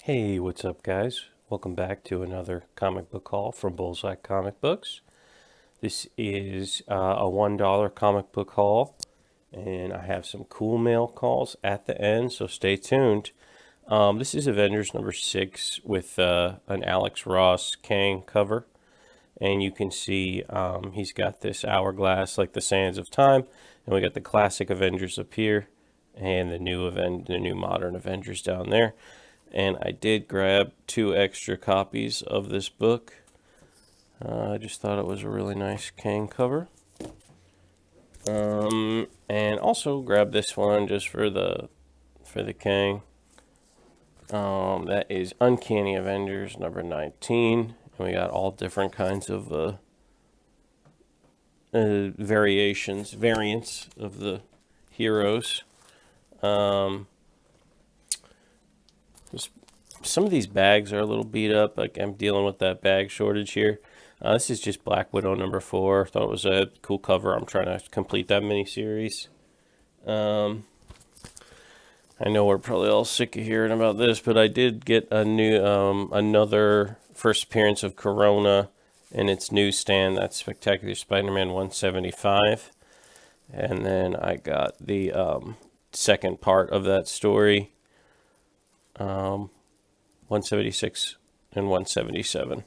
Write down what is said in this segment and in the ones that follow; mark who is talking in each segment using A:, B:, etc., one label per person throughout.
A: Hey, what's up, guys? Welcome back to another comic book haul from Bullseye Comic Books. This is a $1 comic book haul, and I have some cool mail calls at the end, so stay tuned. This is Avengers number 6 with an Alex Ross Kang cover, and you can see he's got this hourglass like the sands of time, and we got the classic Avengers up here, and the new modern Avengers down there. And I did grab 2 extra copies of this book. I just thought it was a really nice Kang cover. And also grab this one just for the Kang. That is Uncanny Avengers number 19. And we got all different kinds of variants of the heroes. Some of these bags are a little beat up. Like I'm dealing with that bag shortage here. This is just Black Widow number 4. Thought it was a cool cover. I'm trying to complete that miniseries. I know we're probably all sick of hearing about this, but I did get a new another first appearance of Corona in its newsstand. That's Spectacular Spider-Man 175, and then I got the second part of that story. 176 and 177.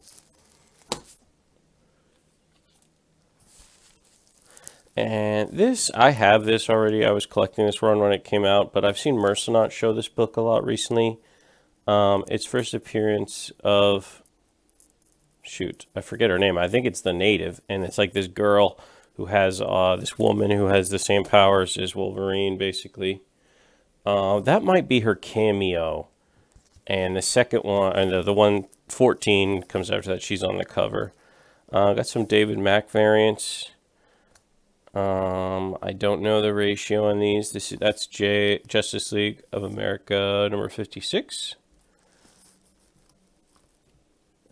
A: And this, I have this already. I was collecting this run when it came out, but I've seen Mercenaut show this book a lot recently. Its first appearance of, shoot, I forget her name. I think it's the Native, and it's like this girl who has, this woman who has the same powers as Wolverine, basically. That might be her cameo. And the second one, and the 114 comes after that. She's on the cover. Got some David Mack variants. I don't know the ratio on these. That's Justice League of America number 56.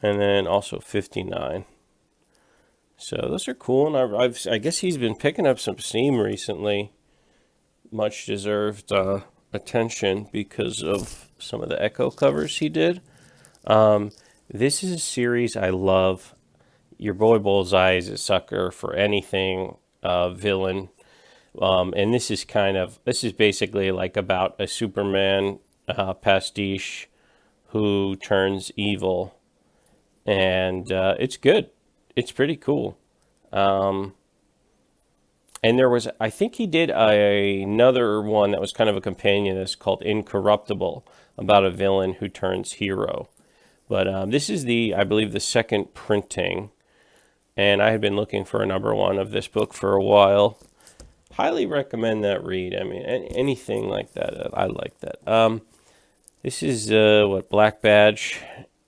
A: And then also 59. So those are cool. And I guess he's been picking up some steam recently. Much deserved attention because of some of the Echo covers he did. This is a series I love. Your boy Bullseye is a sucker for anything villain. And this is basically like about a Superman pastiche who turns evil. And it's good. It's pretty cool. And there was, I think he did another one that was kind of a companion that's called Incorruptible, about a villain who turns hero. But this is I believe, the second printing. And I had been looking for a number 1 of this book for a while. Highly recommend that read. I mean, anything like that, I like that. This is, Black Badge.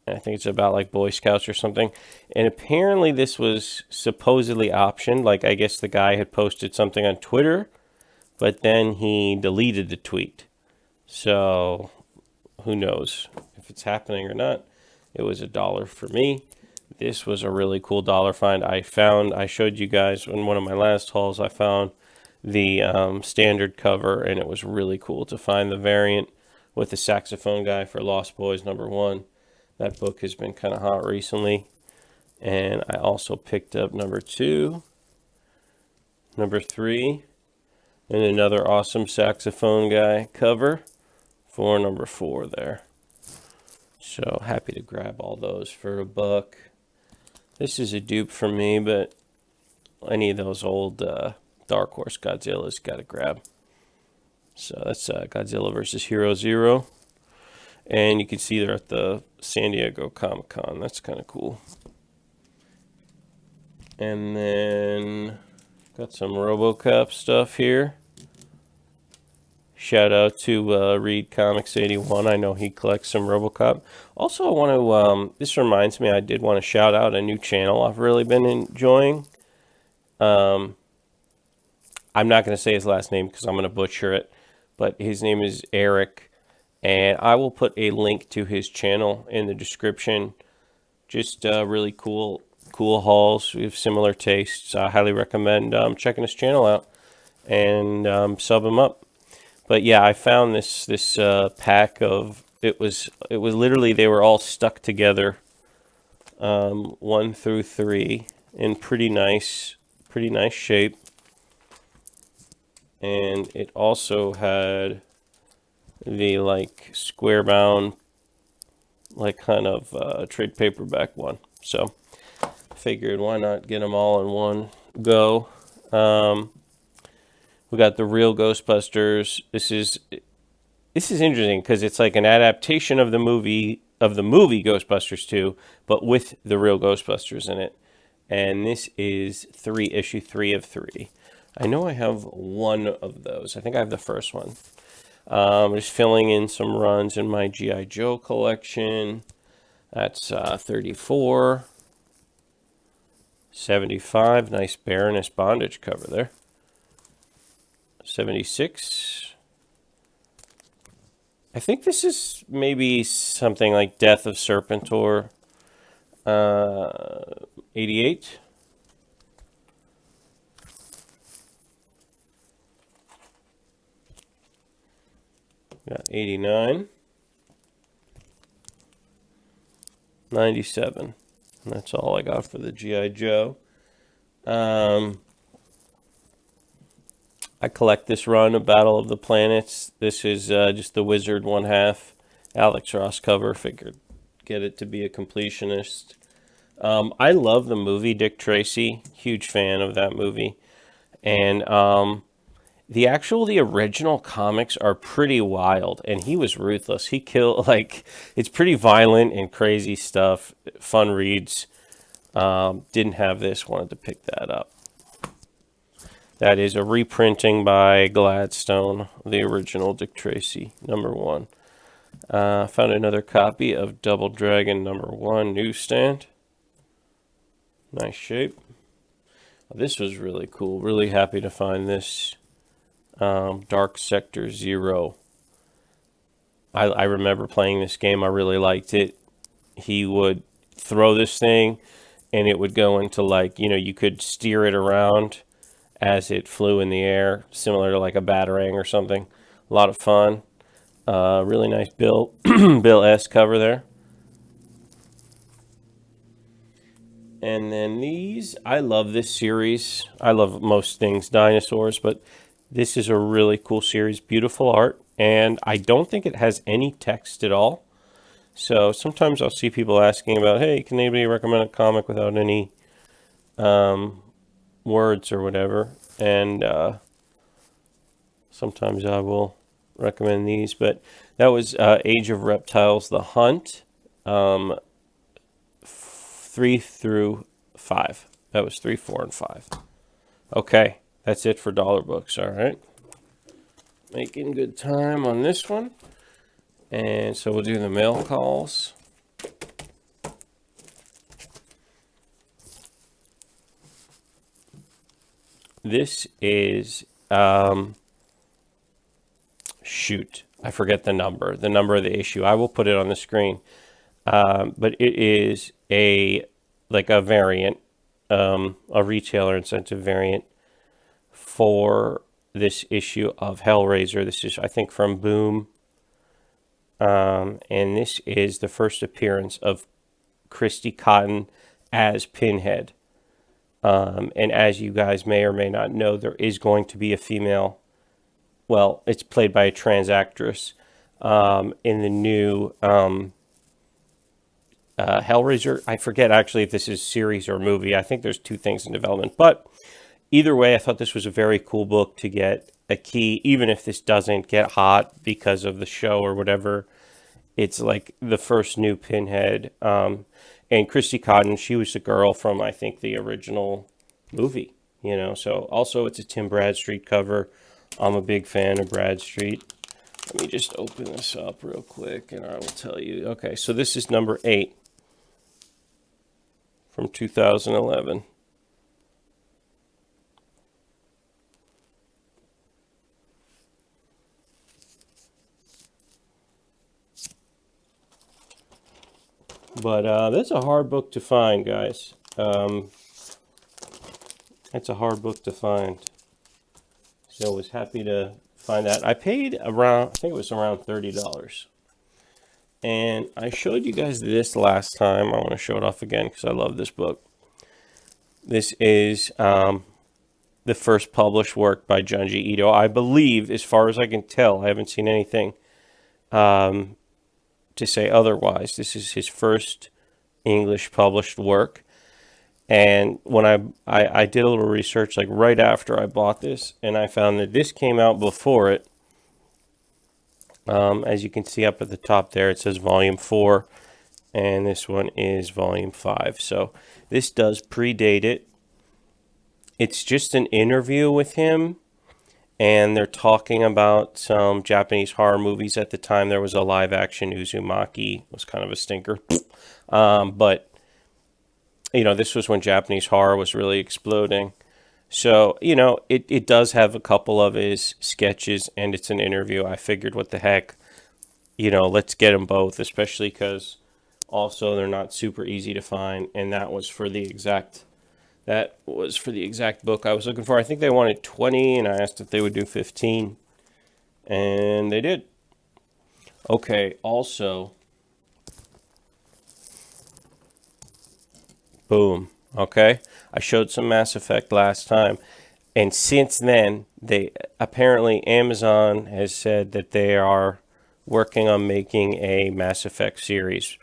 A: I think it's about like Boy Scouts or something. And apparently this was supposedly optioned. Like I guess the guy had posted something on Twitter, but then he deleted the tweet. So who knows if it's happening or not. It was $1 for me. This was a really cool dollar find. I showed you guys in one of my last hauls, I found the standard cover, and it was really cool to find the variant with the saxophone guy for Lost Boys number 1. That book has been kind of hot recently. And I also picked up number 2, number 3, and another awesome saxophone guy cover for number 4 there. So happy to grab all those for $1. This is a dupe for me, but any of those old Dark Horse Godzillas got to grab. So that's Godzilla vs. Hero Zero. And you can see they're at the San Diego Comic-Con. That's kind of cool. And then got some RoboCop stuff here. Shout out to Reed Comics 81. I know he collects some RoboCop. Also, I want to, this reminds me, I did want to shout out a new channel I've really been enjoying. I'm not going to say his last name because I'm going to butcher it. But his name is Eric. And I will put a link to his channel in the description. Just really cool hauls. We have similar tastes. I highly recommend checking his channel out and sub him up. But yeah, I found this pack of it was literally, they were all stuck together, 1 through 3, in pretty nice shape. And it also had the like square bound, like kind of trade paperback one. So figured why not get them all in one go. We got the Real Ghostbusters. This is interesting because it's like an adaptation of the movie Ghostbusters 2, but with the real Ghostbusters in it. And this is issue 3 of 3. I know I have one of those. I think I have the first one. Just filling in some runs in my G.I. Joe collection. That's 34. 75. Nice Baroness bondage cover there. 76. I think this is maybe something like Death of Serpentor. 88. Got 89. 97. And that's all I got for the G.I. Joe. I collect this run of Battle of the Planets. This is just the Wizard 1/2 Alex Ross cover. Figured get it to be a completionist. I love the movie Dick Tracy. Huge fan of that movie. And the original comics are pretty wild, and he was ruthless. He killed, like, it's pretty violent and crazy stuff. Fun reads. Didn't have this, wanted to pick that up. That is a reprinting by Gladstone, the original Dick Tracy, #1. Found another copy of Double Dragon #1 newsstand. Nice shape. This was really cool. Really happy to find this. Dark Sector 0. I remember playing this game. I really liked it. He would throw this thing, and it would go into, like, you could steer it around as it flew in the air, similar to like a Batarang or something. A lot of fun. Really nice Bill S. cover there. And then these, I love this series. I love most things dinosaurs, but this is a really cool series. Beautiful art, and I don't think it has any text at all. So sometimes I'll see people asking about, hey, can anybody recommend a comic without any words or whatever? And sometimes I will recommend these, but that was Age of Reptiles: The Hunt, 3 through 5. That was 3, 4, and 5. Okay, that's it for dollar books. All right, making good time on this one, and so we'll do the mail calls. This is shoot, I forget the number of the issue. I will put it on the screen, but it is a variant, a retailer incentive variant for this issue of Hellraiser. This is, I think, from Boom, and this is the first appearance of Christy Cotton as Pinhead. And as you guys may or may not know, there is going to be a female, well, it's played by a trans actress, in the new Hellraiser. I forget actually if this is series or movie. I think there's 2 things in development. But either way, I thought this was a very cool book to get a key, even if this doesn't get hot because of the show or whatever. It's like the first new Pinhead. And Christy Cotton, she was the girl from, I think, the original movie, So also it's a Tim Bradstreet cover. I'm a big fan of Bradstreet. Let me just open this up real quick and I will tell you. Okay, so this is number 8 from 2011. But that's a hard book to find, guys. That's a hard book to find. So I was happy to find that. I paid around, I think it was around $30. And I showed you guys this last time. I want to show it off again because I love this book. This is the first published work by Junji Ito. I believe, as far as I can tell, I haven't seen anything to say otherwise. This is his first English published work. And when I did a little research, like right after I bought this, and I found that this came out before it. As you can see up at the top there, it says Volume 4, and this one is Volume 5. So this does predate it. It's just an interview with him, and they're talking about some Japanese horror movies. At the time, there was a live-action Uzumaki. It was kind of a stinker. But, you know, this was when Japanese horror was really exploding. So, you know, it does have a couple of his sketches, and it's an interview. I figured, what the heck, you know, let's get them both, especially because also they're not super easy to find, and that was for the exact book I was looking for. I think they wanted 20, and I asked if they would do 15, and they did. Okay, also, boom. Okay, I showed some Mass Effect last time, and since then, apparently Amazon has said that they are working on making a Mass Effect series.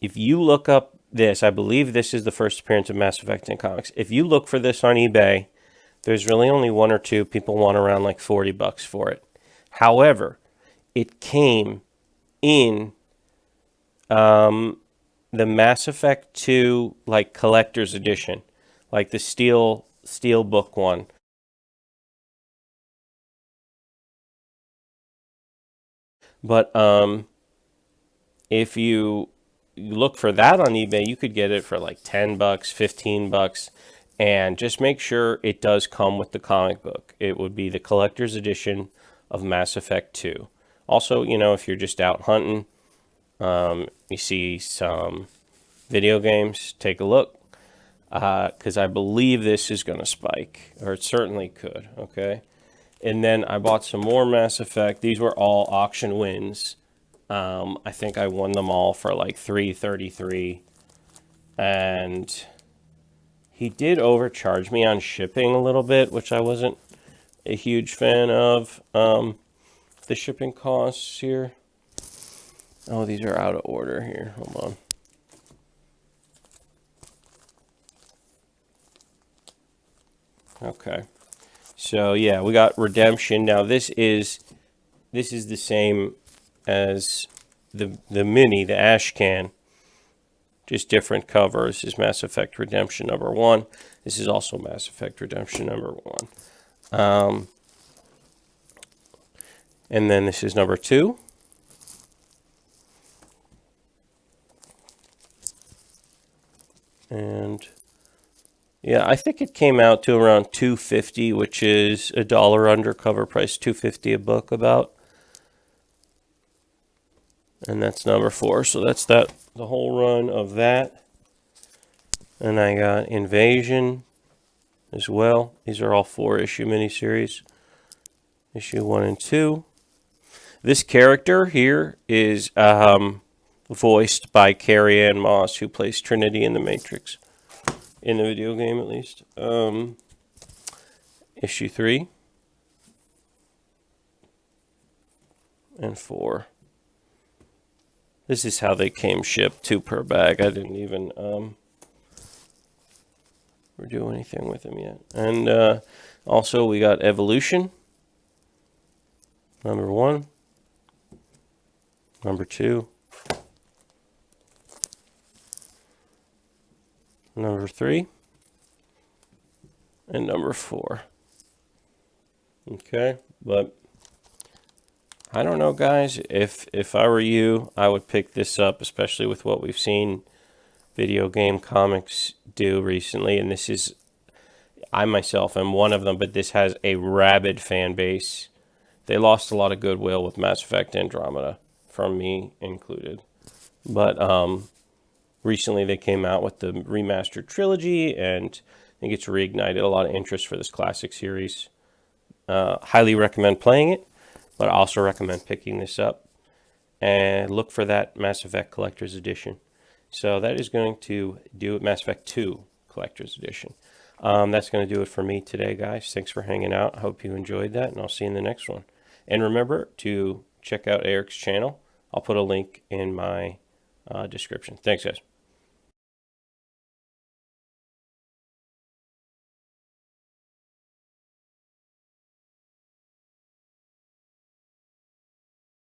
A: If you look up this, I believe this is the first appearance of Mass Effect in comics. If you look for this on eBay, there's really only one or two. People want around like $40 for it. However, it came in the Mass Effect 2 like collector's edition, like the steel book one. But if you look for that on eBay, you could get it for like $10, $15, and just make sure it does come with the comic book. It would be the collector's edition of Mass Effect 2. Also, you know, if you're just out hunting, you see some video games, take a look, because I believe this is going to spike, or it certainly could, okay? And then I bought some more Mass Effect. These were all auction wins. I think I won them all for like $3.33, and he did overcharge me on shipping a little bit, which I wasn't a huge fan of. The shipping costs here. Oh, these are out of order here. Hold on. Okay. So yeah, we got Redemption. Now this is the same as the mini, the ash can, just different covers. This is Mass Effect Redemption #1. This is also Mass Effect Redemption #1. And then this is #2. And yeah, I think it came out to around $2.50, which is $1 under cover price, $2.50 a book about. And that's #4. So that's the whole run of that. And I got Invasion as well. These are all 4-issue miniseries. Issue 1 and 2. This character here is voiced by Carrie-Anne Moss, who plays Trinity in The Matrix. In the video game, at least. Issue 3. And 4. This is how they came shipped, 2 per bag. I didn't even do anything with them yet. And also we got Evolution, #1, #2, #3, and #4. Okay, but I don't know, guys. If I were you, I would pick this up, especially with what we've seen video game comics do recently. And this is, I myself am one of them, but this has a rabid fan base. They lost a lot of goodwill with Mass Effect Andromeda, from me included. But recently they came out with the remastered trilogy, and I think it's reignited a lot of interest for this classic series. Highly recommend playing it. But I also recommend picking this up. and look for that Mass Effect Collector's Edition. So that is going to do it, Mass Effect 2 Collector's Edition. That's going to do it for me today, guys. Thanks for hanging out. I hope you enjoyed that, and I'll see you in the next one. And remember to check out Eric's channel. I'll put a link in my description. Thanks, guys.